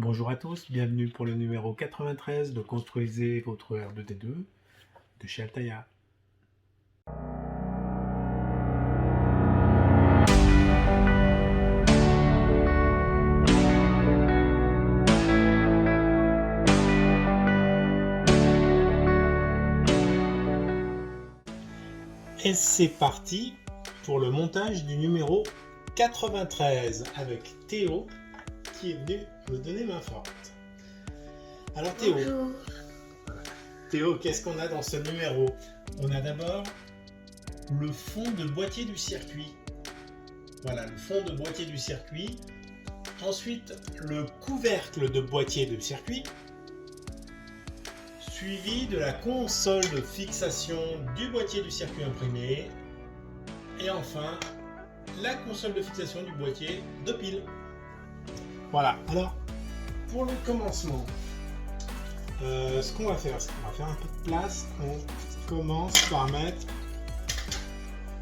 Bonjour à tous, bienvenue pour le numéro 93 de Construisez votre R2D2 de chez Altaïa. Et c'est parti pour le montage du numéro 93 avec Théo qui est venu me donner main forte. Alors Théo, Bonjour. Théo, qu'est-ce qu'on a dans ce numéro? On a d'abord le fond de boîtier du circuit. Voilà, le fond de boîtier du circuit. Ensuite, le couvercle de boîtier de circuit. Suivi de la console de fixation du boîtier du circuit imprimé. Et enfin, la console de fixation du boîtier de pile. Voilà, alors, pour le commencement, ce qu'on va faire, c'est qu'on va faire un peu de place. On commence par mettre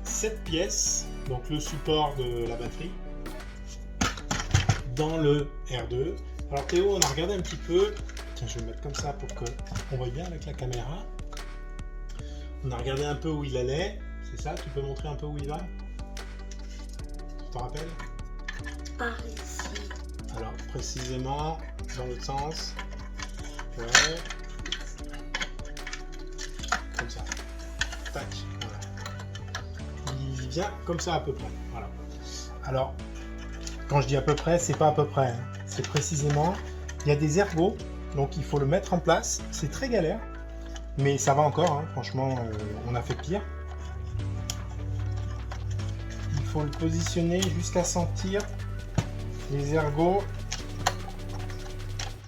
cette pièce, donc le support de la batterie, dans le R2. Alors Théo, on a regardé un petit peu. Tiens, je vais le mettre comme ça pour qu'on voit bien avec la caméra. On a regardé un peu où il allait. C'est ça? Tu peux montrer un peu où il va? Tu te rappelles? Par ici. Alors, précisément, dans l'autre sens. Ouais. Comme ça. Tac. Voilà. Il vient comme ça à peu près. Voilà. Alors, quand je dis à peu près, c'est pas à peu près. Hein. C'est précisément, il y a des ergots. Donc il faut le mettre en place, c'est très galère, mais ça va encore, hein. Franchement, on a fait pire. Il faut le positionner jusqu'à sentir les ergots.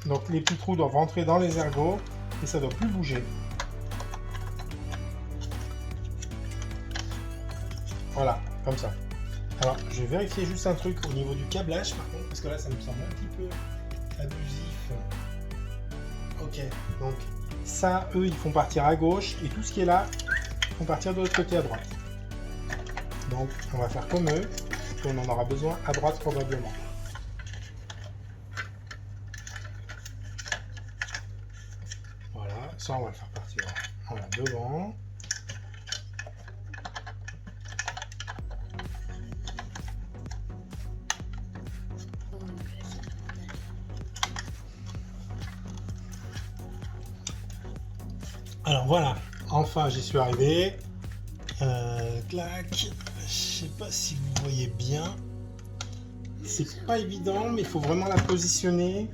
Donc les petits trous doivent rentrer dans les ergots et ça ne doit plus bouger. Voilà, comme ça. Alors je vais vérifier juste un truc au niveau du câblage par contre, parce que là ça me semble un petit peu abusif. Ok, donc ça, eux, ils font partir à gauche et tout ce qui est là, ils font partir de l'autre côté à droite. Donc, on va faire comme eux, qu'on en aura besoin à droite probablement. Voilà, ça, on va le faire partir en devant. Alors voilà, enfin j'y suis arrivé. Clac, je sais pas si vous voyez bien. C'est pas évident, mais il faut vraiment la positionner.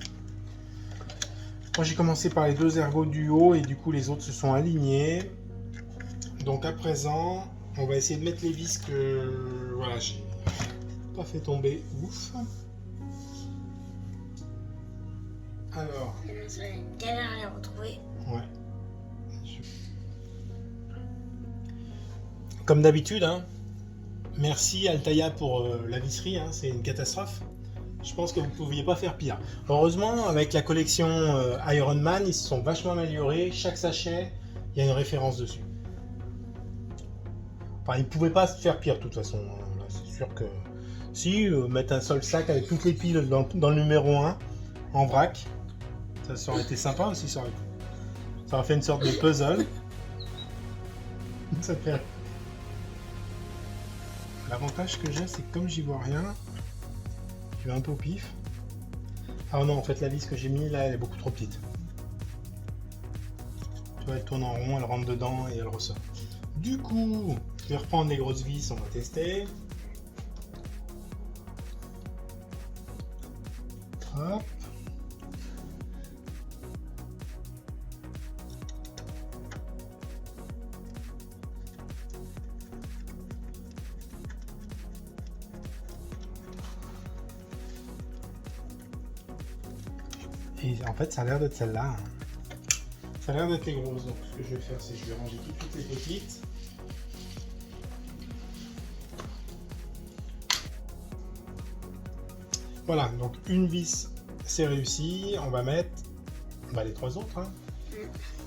Moi j'ai commencé par les deux ergots du haut et du coup les autres se sont alignés. Donc à présent, on va essayer de mettre les vis que voilà, j'ai pas fait tomber. Ouf. Alors. C'est une galère à les retrouver. Ouais. Comme d'habitude, hein, merci Altaïa pour la visserie, hein, c'est une catastrophe. Je pense que vous ne pouviez pas faire pire. Heureusement, avec la collection Iron Man, ils se sont vachement améliorés. Chaque sachet, il y a une référence dessus. Enfin, ils ne pouvaient pas se faire pire de toute façon. C'est sûr que si, mettre un seul sac avec toutes les piles dans le numéro 1 en vrac, ça aurait été sympa aussi. Ça aurait fait une sorte de puzzle. Ça fait... L'avantage que j'ai, c'est que comme j'y vois rien, je vais un peu au pif. Ah non, en fait, la vis que j'ai mis là, elle est beaucoup trop petite. Tu vois, elle tourne en rond, elle rentre dedans et elle ressort. Du coup, je vais reprendre les grosses vis, on va tester. Hop. Et en fait, ça a l'air d'être celle-là. Hein. Ça a l'air d'être les grosses. Donc, ce que je vais faire, c'est que je vais ranger toutes les petites. Voilà, donc une vis, c'est réussi. On va mettre les trois autres. Hein.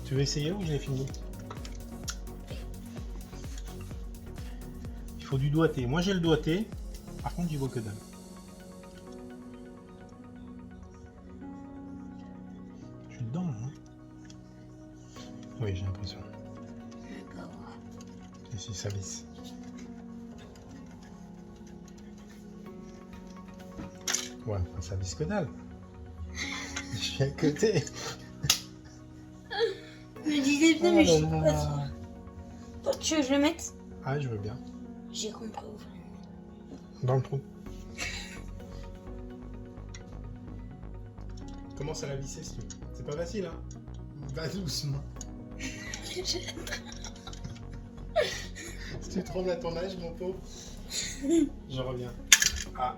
Tu veux essayer ou j'ai fini? Il faut du doigté. Moi, j'ai le doigté. Par contre, j'y vois que dalle. plus dedans, hein. Oui, j'ai l'impression. D'accord. Ici, ça visse. Ouais, enfin, ça visse que dalle. Je suis à côté. Je me disais bien, Oh mais je là suis pas là. sûre. Toi, tu veux que je le mette? Ah, je veux bien. J'ai compris où fallait le mettre. Dans le trou. Commence à la visser si tu veux. C'est pas facile, hein. Va doucement. Si tu trembles à ton âge, mon pauvre. Je reviens. Ah,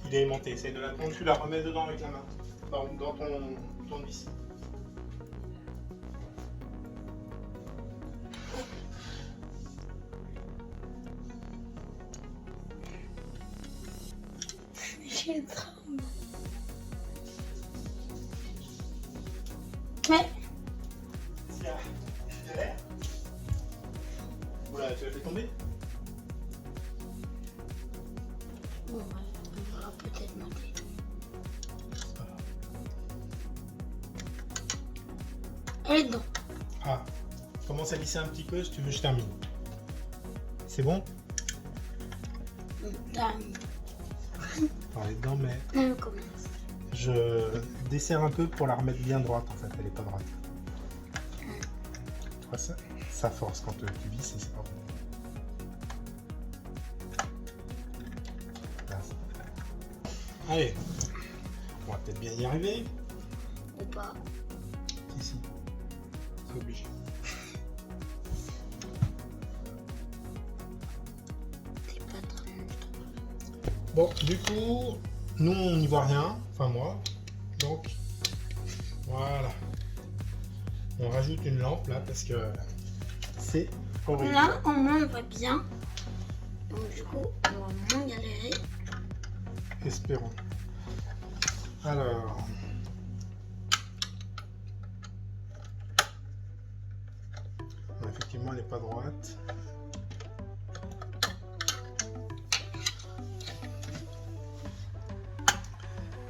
il est aimanté. Essaye de la prendre, tu la remets dedans avec la main. Dans ton vis. J'ai le tremble. Ouais. Tiens, galère. Oula, tu l'as fait tomber? Bon, on va peut-être monter. C'est pas grave. Elle est dedans. Ah, commence à lisser un petit peu si tu veux, je termine. C'est bon? Elle est dedans, mais On commence. je desserre un peu pour la remettre bien droite en fait, elle est pas droite. Tu vois ça force quand tu visses et c'est pas bon. Là, allez, on va peut-être bien y arriver. Ou pas. Si, c'est obligé. C'est pas très long. Bon, du coup, nous on n'y voit rien, enfin moi, donc voilà. On rajoute une lampe là parce que c'est horrible. Là, au moins, on voit bien. Donc, du coup, on va moins galérer. Espérons. Alors. Bon, effectivement, elle n'est pas droite.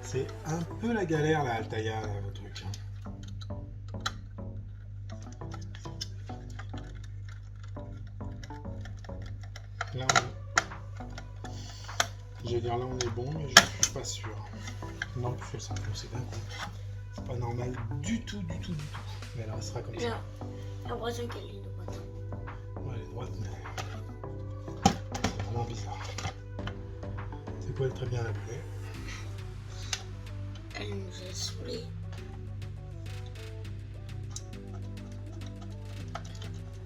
C'est un peu la galère là, Altaïa, le truc. Là, je vais dire là on est bon, mais je suis pas sûr. Non, tu fais ça, c'est d'un coup. C'est pas normal du tout. Mais elle restera comme ça. J'ai l'impression qu'elle est droite. Ouais, elle est droite, mais c'est vraiment bizarre. C'est quoi, elle est très bien la poulet. Elle nous a saoulés.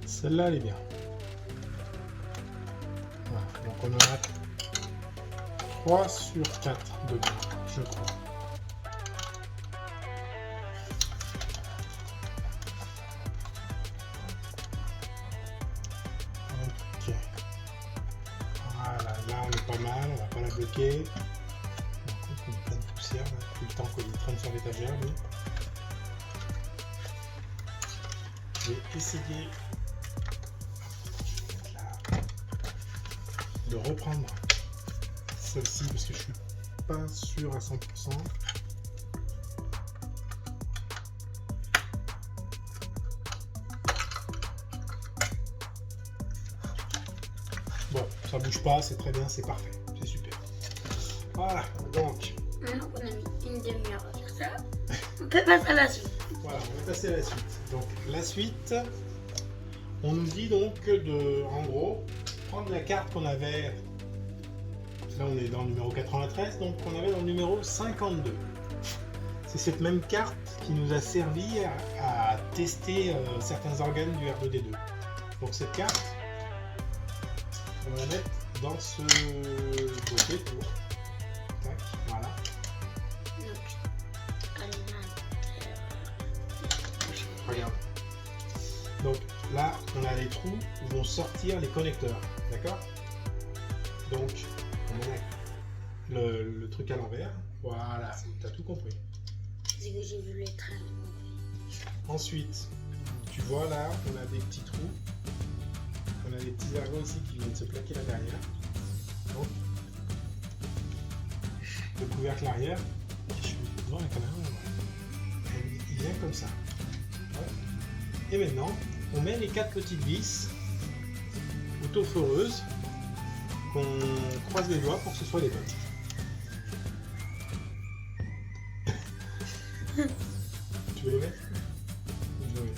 Celle-là, elle est bien. Voilà, donc on en a 3 sur 4 dedans, je crois. Ok. Voilà, là on est pas mal, on va pas la bloquer. Donc, on a plein de poussière, là, depuis le temps qu'il traîne sur l'étagère, lui. Je vais essayer de reprendre celle-ci parce que je suis pas sûr à 100%. Bon, ça bouge pas, c'est très bien, c'est parfait, c'est super. Voilà, donc Maintenant qu'on a mis une demi-heure à faire ça, on peut passer à la suite. voilà, on va passer à la suite. Donc la suite, on nous dit donc de, en gros, prendre la carte qu'on avait. Là, on est dans le numéro 93, donc qu'on avait dans le numéro 52. C'est cette même carte qui nous a servi à tester certains organes du R2D2. Donc cette carte, on va la mettre dans ce dossier. Tac, voilà. Donc, elle est là. Regarde. Donc là, on a les trous où vont sortir les connecteurs. D'accord? Donc, on met le truc à l'envers. Voilà, t'as tout compris. C'est que j'ai vu les trains. Ensuite, tu vois là, on a des petits trous. On a des petits ergots ici qui viennent se plaquer là derrière. Donc, le couvercle arrière, je suis devant la caméra, il vient comme comme ça. Et maintenant, on met les 4 petites vis auto-foreuses qu'on croise les doigts pour que ce soit les bonnes. Tu veux les mettre? Je vais.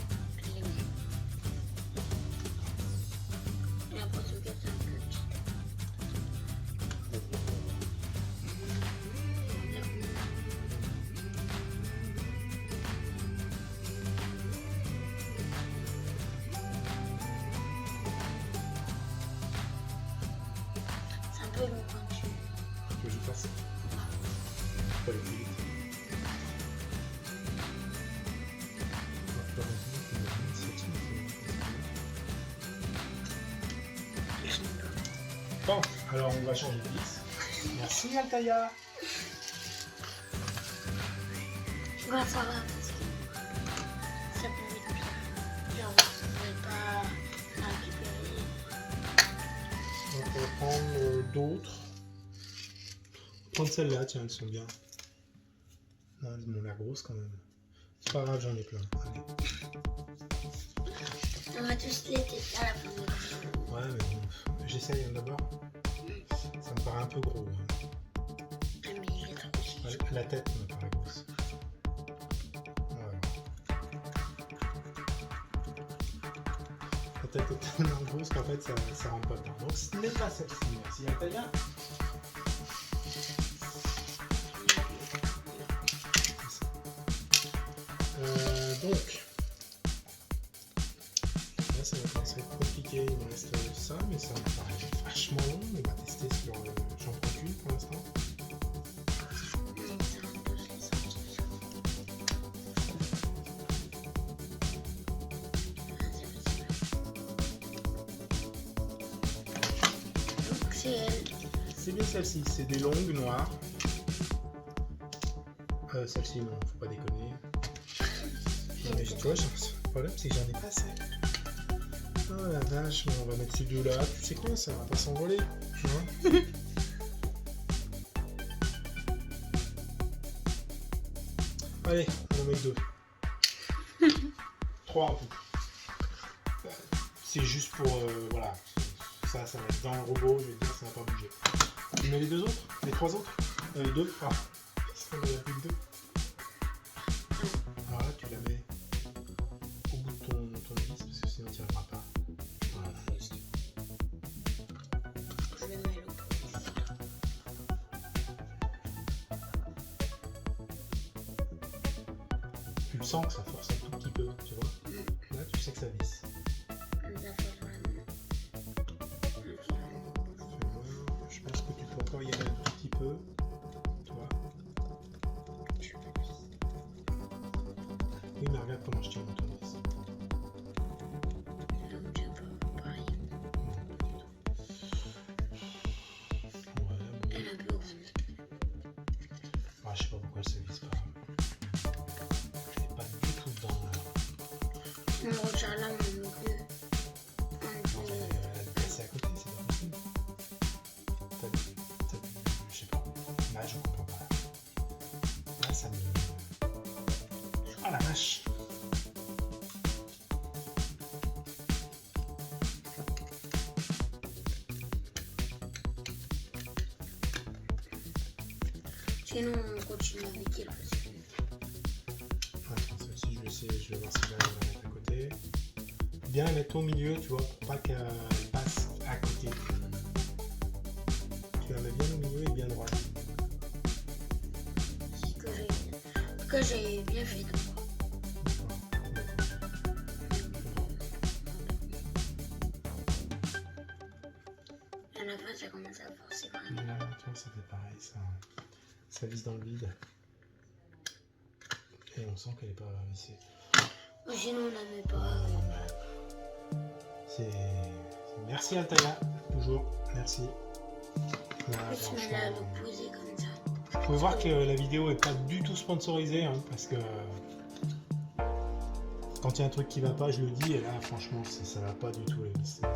C'est un peu long pointu. Tu veux que je fasse? Pas les plus vite. Bon, alors on va changer de vis. Merci Altaïa. Ouais, ça va parce que ça peut vite. Genre, vous ne pouvez pas la récupérer. Donc on va prendre d'autres. Prendre celle-là, tiens, elles sont bien. Non, elles m'ont l'air grosses quand même. C'est pas grave, j'en ai plein. Allez. On va tous les tester à la fin. Ouais, mais bon, j'essaye d'abord. Ça me paraît un peu gros. Hein. Ah, mais il est trop petit. Ouais, la tête me paraît grosse. Voilà. La tête est tellement grosse qu'en fait ça rentre pas dedans. Donc ce n'est pas celle-ci. Merci Altaïa. Donc, là ça va commencer à être compliqué, il me reste ça, mais ça me paraît vachement long. On va tester sur j'en prends qu'une pour l'instant. Donc c'est elle. C'est bien celle-ci, c'est des longues noires. Celle-ci non, faut pas déconner. Non mais toi, le problème c'est que j'en ai pas assez. Oh la vache, mais on va mettre ces deux là. Tu sais quoi, ça va pas s'envoler. Hein. Allez, on va mettre 2. 3 en tout. C'est juste pour voilà. Ça va être dans le robot, je vais te dire, ça va pas bouger. Tu mets les 2 autres? Les 3 autres? 2? Ah, ça va plus que 2. Alors là, tu la mets au bout de ton vis parce que sinon tu n'y arriveras pas. Voilà, juste. Je vais mettre l'eau. Tu le sens que ça force un tout petit peu, tu vois. Là, tu sais que ça visse. Je pense que tu peux encore y aller un tout petit peu. Tu vois. Oui, mais regarde comment je tiens mon tournevis. Ah, je sais pas pourquoi elle se visse pas. Je l'ai pas du tout dedans là. On regarde là, mon milieu. Non, elle est passée à côté, c'est pas possible. Je sais pas. Là, je comprends pas. Là, ça me. Ah la vache! Sinon, on continue avec elle. Attends, celle-ci, je vais essayer, je vais voir si j'arrive à la mettre à côté. Bien la mettre au milieu, tu vois, pour pas qu'elle passe à côté. Tu la mets bien au milieu et bien droite. Que j'ai bien fait donc. À la fin, ça commence à forcer vraiment. Là, tu vois, ça fait pareil, ça visse dans le vide. Et on sent qu'elle est pas vissée. Ou sinon, on la met pas. Merci Altaïa, toujours, merci. Là, Plus on l'a à l'opposé comme ça. vous pouvez voir que la vidéo est pas du tout sponsorisée, hein, parce que quand il y a un truc qui va pas, je le dis, et là, franchement, ça va pas du tout. Ça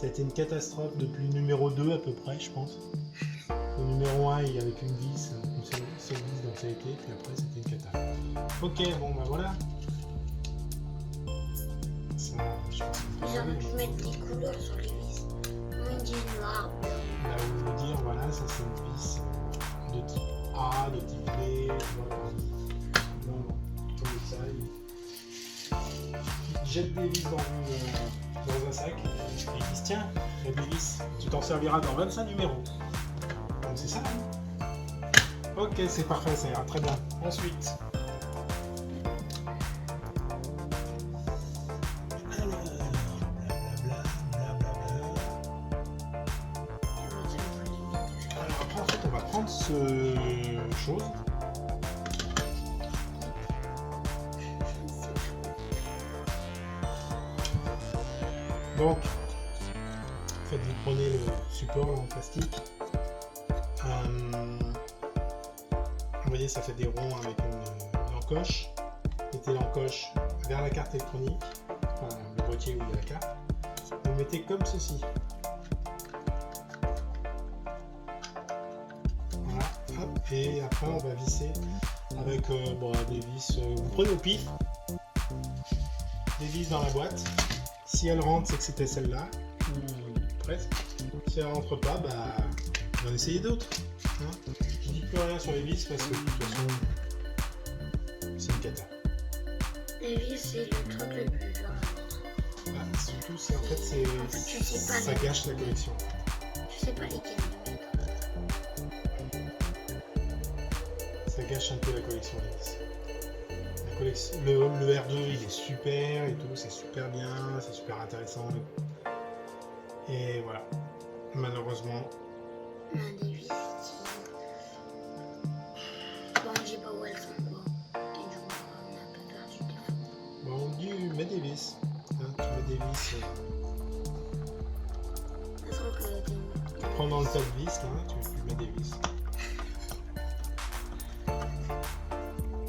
a été une catastrophe depuis le numéro 2 à peu près, je pense. Le numéro 1, il y avait qu'une vis, une seule vis, donc ça a été, puis après, c'était une catastrophe. Ok, bon bah voilà. Ça, je pense qu'on peut J'aurais y pu aller. mettre des couleurs sur les vis. Moi, je dis noir, blanc. Là où je veux dire, voilà, ça c'est une vis de type A, de type B, voilà. Non, comme ça, il jette des vis dans un sac et il dit tiens, il y a des vis, tu t'en serviras dans 25 numéros. Donc c'est ça, hein. Ok, c'est parfait, ça ira très bien. Ensuite. Alors, blablabla. Alors après, en fait, on va prendre ce chose. Donc, en fait, vous prenez le support là, en plastique. Vous voyez, ça fait des ronds avec une encoche. Mettez l'encoche vers la carte électronique, enfin, le boîtier où il y a la carte. Vous mettez comme ceci. Voilà, hop, et après on va visser avec des vis. Vous prenez au pif des vis dans la boîte. Si elle rentre, c'est que c'était celle-là, ou presque. Si elle rentre pas, bah, on va en essayer d'autres. Hein. Je dis plus rien sur les vis parce que de toute façon, c'est une cata. Les vis, c'est le truc le plus dur. Bah, surtout, c'est, en fait, c'est, tu sais pas ça gâche la collection. Je sais pas lesquels mettre. Ça gâche un peu la collection les vis. La collection, le R2, il est super et tout, c'est super bien, c'est super intéressant. Et voilà, malheureusement. On a des vis qui... Bon, je sais pas où elles sont, quoi. Et du coup, on a un peu perdu des fois. Bon, on dit, mets des vis. Hein, tu mets des vis. Ça sent que t'es... Prends dans le tas de vis, là, tu mets des vis.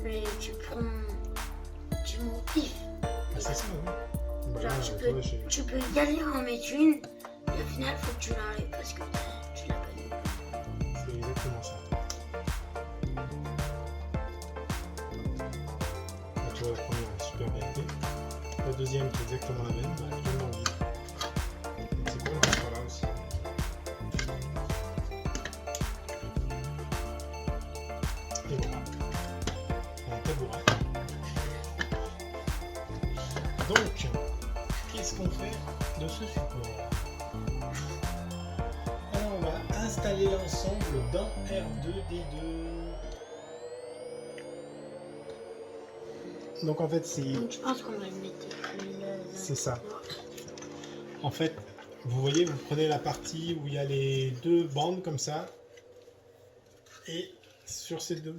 Mais tu prends... Tu mets au pif. Ah, c'est ça, hein. Bah, Genre, là, tu peux y aller en mettre une, et au final, faut que tu l'enlèves parce que tu l'as pas mis. c'est exactement ça. Là, tu vois, la première est super bien été. La deuxième, c'est exactement la même, bah, elle tombe dans le vide. Donc, c'est quoi, là, voilà aussi. Et voilà. Un tabouret. Donc, qu'est-ce qu'on fait de ce support? Alors, on va installer l'ensemble dans R2D2. Donc en fait Donc, je pense qu'on va le mettre. c'est ça. En fait, vous voyez, vous prenez la partie où il y a les deux bandes comme ça. Et sur ces deux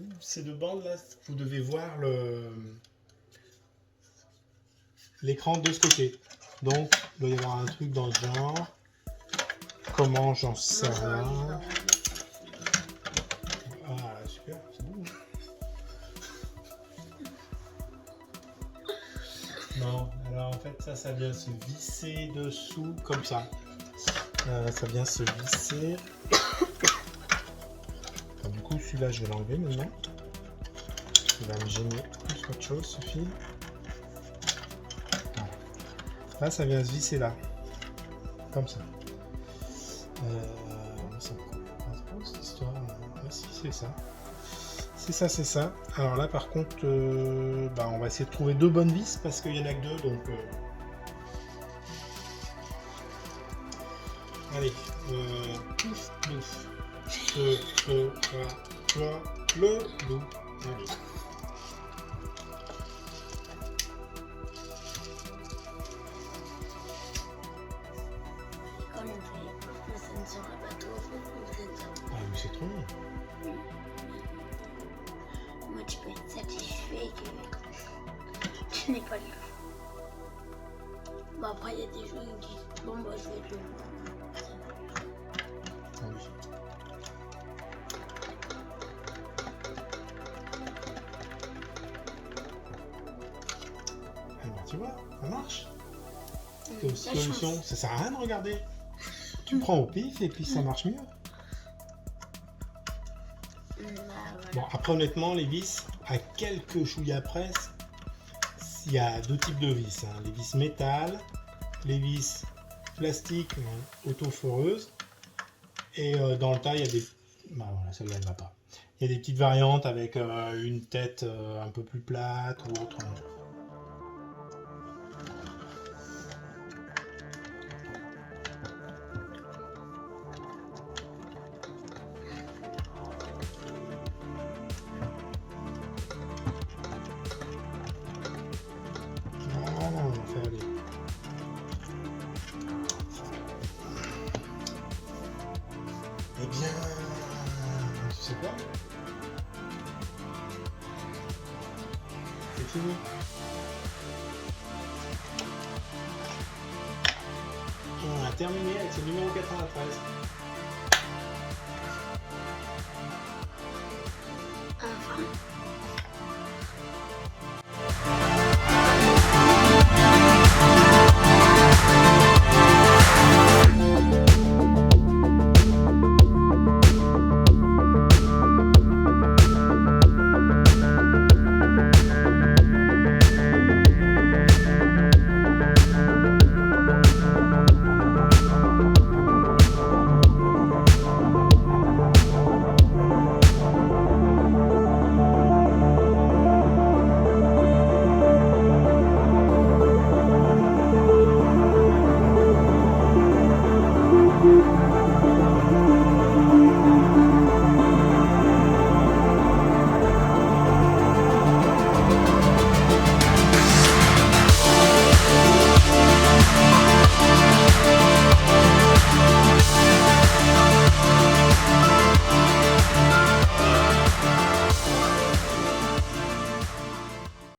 bandes là, vous devez voir l'écran de ce côté. Donc, il doit y avoir un truc dans ce genre. Comment, j'en sais rien. Ah, super, c'est bon. Non, alors en fait, ça vient se visser dessous comme ça. Ça vient se visser. Enfin, du coup, celui-là, je vais l'enlever maintenant. Il va me gêner plus qu'autre chose, ce fil. Voilà. Là, ça vient se visser là. Comme ça. C'est quoi cette histoire? Ah, si, c'est ça. C'est ça. Alors là, par contre, on va essayer de trouver deux bonnes vis parce qu'il y en a que deux, donc. Allez, pouf, pouf. Le loup. Allez. Comme on fait sur un bateau, on fait ça. Ah, mais c'est trop bien. Moi, tu peux être satisfait que tu n'es pas le cas. Bon, après, il y a des gens qui disent bon, bah, je vais être le Ah oui. Eh ben, tu vois, ça marche. Solution, ça sert à rien de regarder. Tu prends au pif et puis ça marche mieux. Voilà. Bon, après honnêtement, les vis, à quelques chouillas près, il y a deux types de vis, hein. Les vis métal, les vis plastique autoforeuses, et dans le tas il y a des... Bah voilà, celle-là elle va pas. Il y a des petites variantes avec une tête un peu plus plate ou autre. Voilà, on va faire les... Eh bien, tu sais quoi? C'est fini. On a terminé avec ce numéro 93.